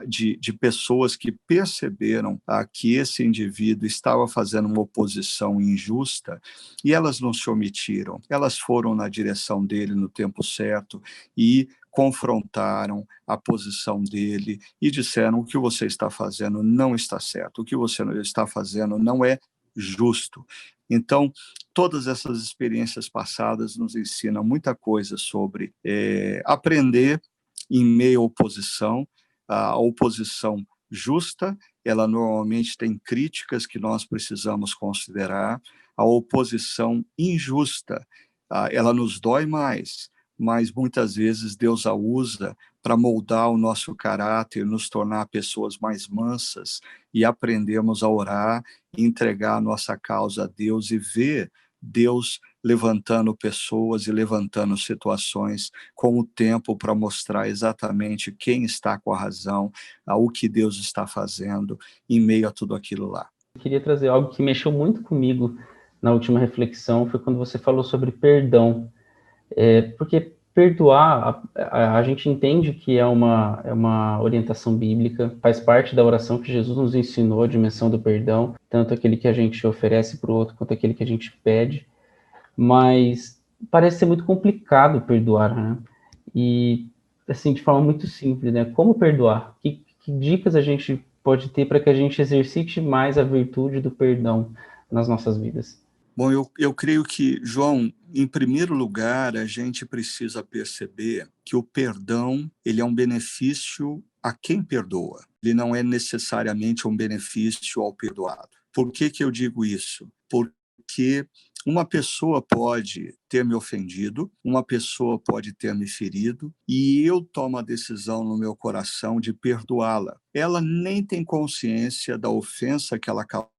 de pessoas que perceberam que esse indivíduo estava fazendo uma oposição injusta, e elas não se omitiram, elas foram na direção dele no tempo certo e confrontaram a posição dele e disseram: o que você está fazendo não está certo, o que você está fazendo não é justo. Então, todas essas experiências passadas nos ensinam muita coisa sobre aprender em meio à oposição. A oposição justa, ela normalmente tem críticas que nós precisamos considerar. A oposição injusta, ela nos dói mais, mas muitas vezes Deus a usa para moldar o nosso caráter, nos tornar pessoas mais mansas e aprendermos a orar, entregar a nossa causa a Deus e ver Deus levantando pessoas e levantando situações com o tempo para mostrar exatamente quem está com a razão, o que Deus está fazendo em meio a tudo aquilo lá. Eu queria trazer algo que mexeu muito comigo na última reflexão, foi quando você falou sobre perdão. Porque perdoar, a gente entende que é uma orientação bíblica, faz parte da oração que Jesus nos ensinou, a dimensão do perdão, tanto aquele que a gente oferece para o outro, quanto aquele que a gente pede, mas parece ser muito complicado perdoar, né? E, assim, de forma muito simples, né? Como perdoar? Que dicas a gente pode ter para que a gente exercite mais a virtude do perdão nas nossas vidas? Bom, eu creio que, João, em primeiro lugar, a gente precisa perceber que o perdão, ele é um benefício a quem perdoa. Ele não é necessariamente um benefício ao perdoado. Por que eu digo isso? Porque uma pessoa pode ter me ofendido, uma pessoa pode ter me ferido, e eu tomo a decisão no meu coração de perdoá-la. Ela nem tem consciência da ofensa que ela causou,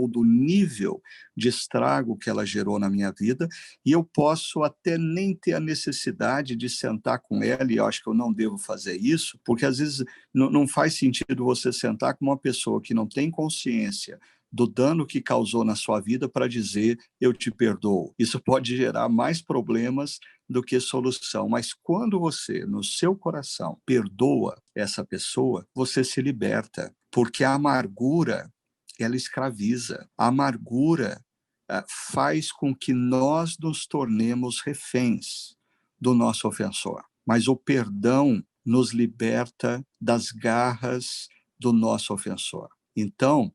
do nível de estrago que ela gerou na minha vida, e eu posso até nem ter a necessidade de sentar com ela, e eu acho que eu não devo fazer isso, porque às vezes não faz sentido você sentar com uma pessoa que não tem consciência do dano que causou na sua vida para dizer: eu te perdoo. Isso pode gerar mais problemas do que solução. Mas quando você, no seu coração, perdoa essa pessoa, você se liberta, porque a amargura, ela escraviza. A amargura, faz com que nós nos tornemos reféns do nosso ofensor. Mas o perdão nos liberta das garras do nosso ofensor. Então,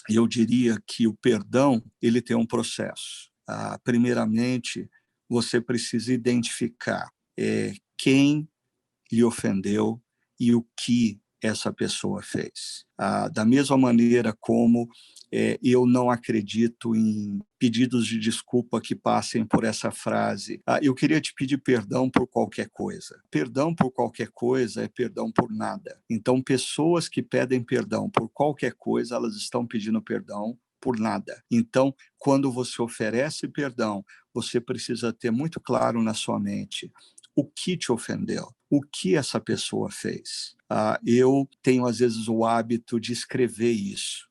eu diria que o perdão, ele tem um processo. Primeiramente, você precisa identificar quem lhe ofendeu e o que essa pessoa fez. Da mesma maneira como eu não acredito em pedidos de desculpa que passem por essa frase. Eu queria te pedir perdão por qualquer coisa. Perdão por qualquer coisa é perdão por nada. Então, pessoas que pedem perdão por qualquer coisa, elas estão pedindo perdão por nada. Então, quando você oferece perdão, você precisa ter muito claro na sua mente o que te ofendeu, o que essa pessoa fez. Eu tenho, às vezes, o hábito de escrever isso,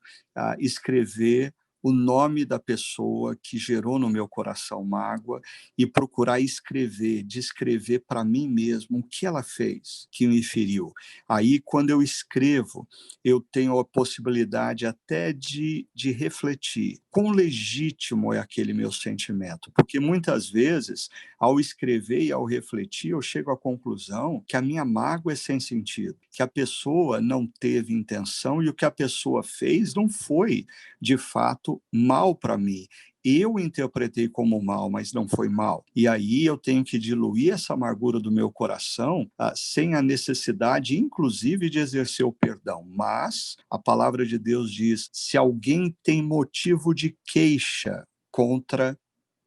escrever o nome da pessoa que gerou no meu coração mágoa e procurar descrever para mim mesmo o que ela fez que me feriu. Aí, quando eu escrevo, eu tenho a possibilidade até de refletir quão legítimo é aquele meu sentimento, porque muitas vezes, ao escrever e ao refletir, eu chego à conclusão que a minha mágoa é sem sentido, que a pessoa não teve intenção e o que a pessoa fez não foi, de fato, mal para mim. Eu interpretei como mal, mas não foi mal. E aí eu tenho que diluir essa amargura do meu coração sem a necessidade, inclusive, de exercer o perdão. Mas a palavra de Deus diz, se alguém tem motivo de queixa contra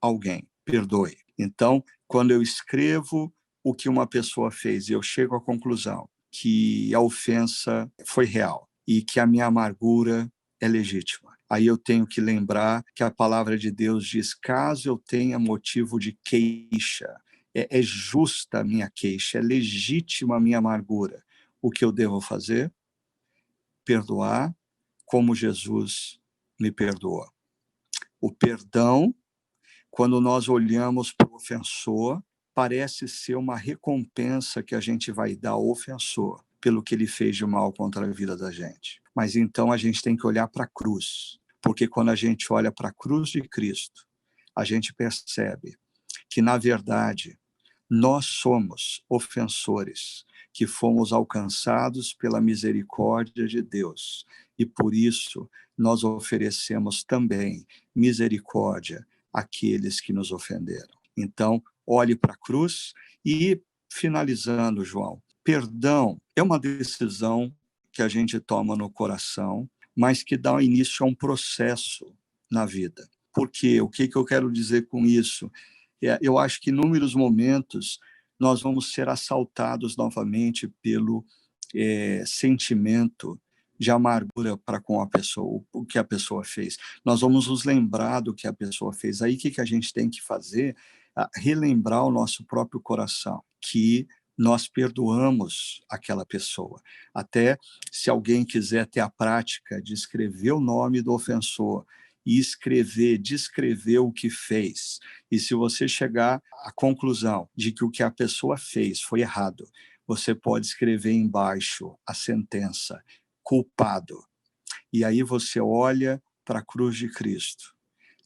alguém, perdoe. Então, quando eu escrevo o que uma pessoa fez e eu chego à conclusão que a ofensa foi real e que a minha amargura é legítima, aí eu tenho que lembrar que a palavra de Deus diz, caso eu tenha motivo de queixa, é justa a minha queixa, é legítima a minha amargura. O que eu devo fazer? Perdoar como Jesus me perdoou. O perdão, quando nós olhamos para o ofensor, parece ser uma recompensa que a gente vai dar ao ofensor pelo que ele fez de mal contra a vida da gente. Mas então a gente tem que olhar para a cruz, porque quando a gente olha para a cruz de Cristo, a gente percebe que, na verdade, nós somos ofensores, que fomos alcançados pela misericórdia de Deus. E por isso nós oferecemos também misericórdia àqueles que nos ofenderam. Então, olhe para a cruz e, finalizando, João, perdão é uma decisão que a gente toma no coração, mas que dá início a um processo na vida. Por quê? O que eu quero dizer com isso? Eu acho que em inúmeros momentos nós vamos ser assaltados novamente pelo sentimento de amargura para com a pessoa, o que a pessoa fez. Nós vamos nos lembrar do que a pessoa fez. Aí o que a gente tem que fazer? Relembrar o nosso próprio coração, que nós perdoamos aquela pessoa. Até se alguém quiser ter a prática de escrever o nome do ofensor e descrever o que fez. E se você chegar à conclusão de que o que a pessoa fez foi errado, você pode escrever embaixo a sentença, culpado. E aí você olha para a cruz de Cristo.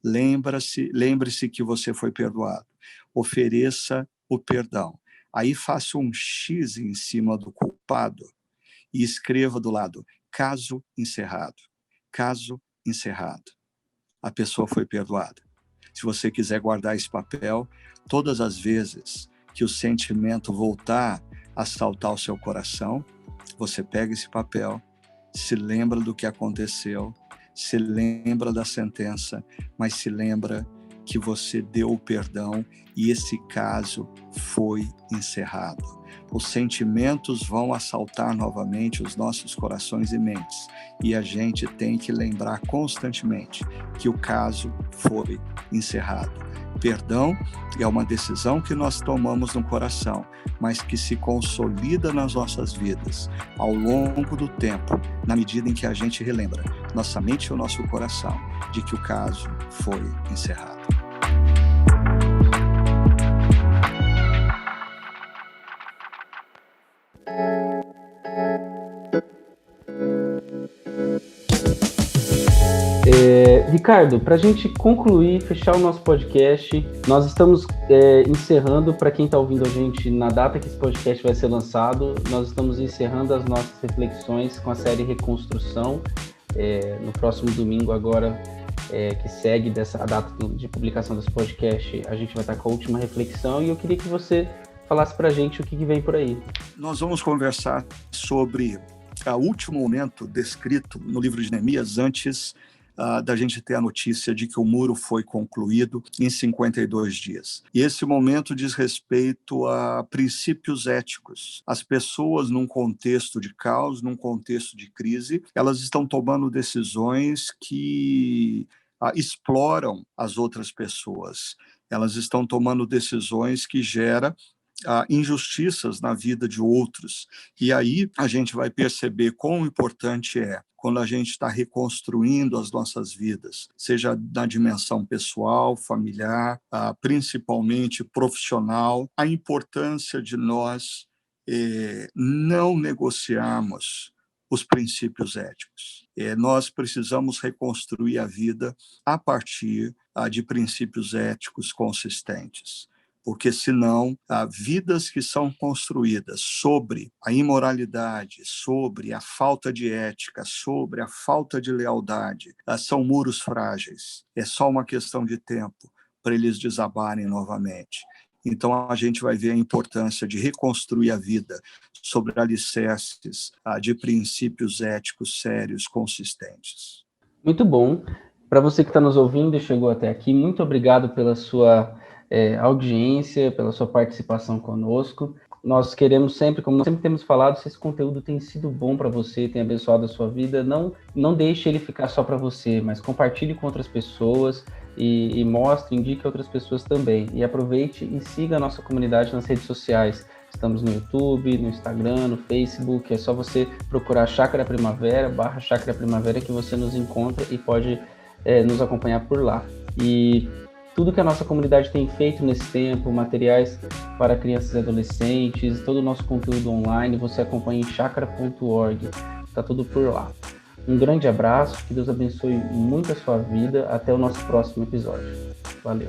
Lembre-se que você foi perdoado. Ofereça o perdão. Aí faça um X em cima do culpado e escreva do lado, caso encerrado. Caso encerrado. A pessoa foi perdoada. Se você quiser guardar esse papel, todas as vezes que o sentimento voltar a assaltar o seu coração, você pega esse papel, se lembra do que aconteceu, se lembra da sentença, mas se lembra que você deu o perdão e esse caso foi encerrado. Os sentimentos vão assaltar novamente os nossos corações e mentes, e a gente tem que lembrar constantemente que o caso foi encerrado. Perdão é uma decisão que nós tomamos no coração, mas que se consolida nas nossas vidas ao longo do tempo, na medida em que a gente relembra nossa mente e o nosso coração de que o caso foi encerrado. Ricardo, para a gente concluir, fechar o nosso podcast, nós estamos encerrando, para quem está ouvindo a gente na data que esse podcast vai ser lançado, nós estamos encerrando as nossas reflexões com a série Reconstrução. No próximo domingo agora, que segue a data de publicação desse podcast, a gente vai estar com a última reflexão e eu queria que você falasse para a gente o que vem por aí. Nós vamos conversar sobre o último momento descrito no livro de Neemias antes da gente ter a notícia de que o muro foi concluído em 52 dias. E esse momento diz respeito a princípios éticos. As pessoas, num contexto de caos, num contexto de crise, elas estão tomando decisões que exploram as outras pessoas. Elas estão tomando decisões que geram injustiças na vida de outros. E aí a gente vai perceber quão importante é, quando a gente está reconstruindo as nossas vidas, seja na dimensão pessoal, familiar, principalmente profissional, a importância de nós não negociarmos os princípios éticos. Nós precisamos reconstruir a vida a partir de princípios éticos consistentes. Porque, senão, vidas que são construídas sobre a imoralidade, sobre a falta de ética, sobre a falta de lealdade, são muros frágeis. É só uma questão de tempo para eles desabarem novamente. Então, a gente vai ver a importância de reconstruir a vida sobre alicerces de princípios éticos sérios, consistentes. Muito bom. Para você que está nos ouvindo e chegou até aqui, muito obrigado pela sua audiência, pela sua participação conosco. Nós queremos sempre, como nós sempre temos falado, se esse conteúdo tem sido bom para você, tem abençoado a sua vida, não deixe ele ficar só para você, mas compartilhe com outras pessoas e mostre, indique a outras pessoas também. E aproveite e siga a nossa comunidade nas redes sociais. Estamos no YouTube, no Instagram, no Facebook. É só você procurar Chácara Primavera, /Chácara Primavera, que você nos encontra e pode nos acompanhar por lá. E tudo que a nossa comunidade tem feito nesse tempo, materiais para crianças e adolescentes, todo o nosso conteúdo online, você acompanha em chácara.org. Está tudo por lá. Um grande abraço, que Deus abençoe muito a sua vida. Até o nosso próximo episódio. Valeu.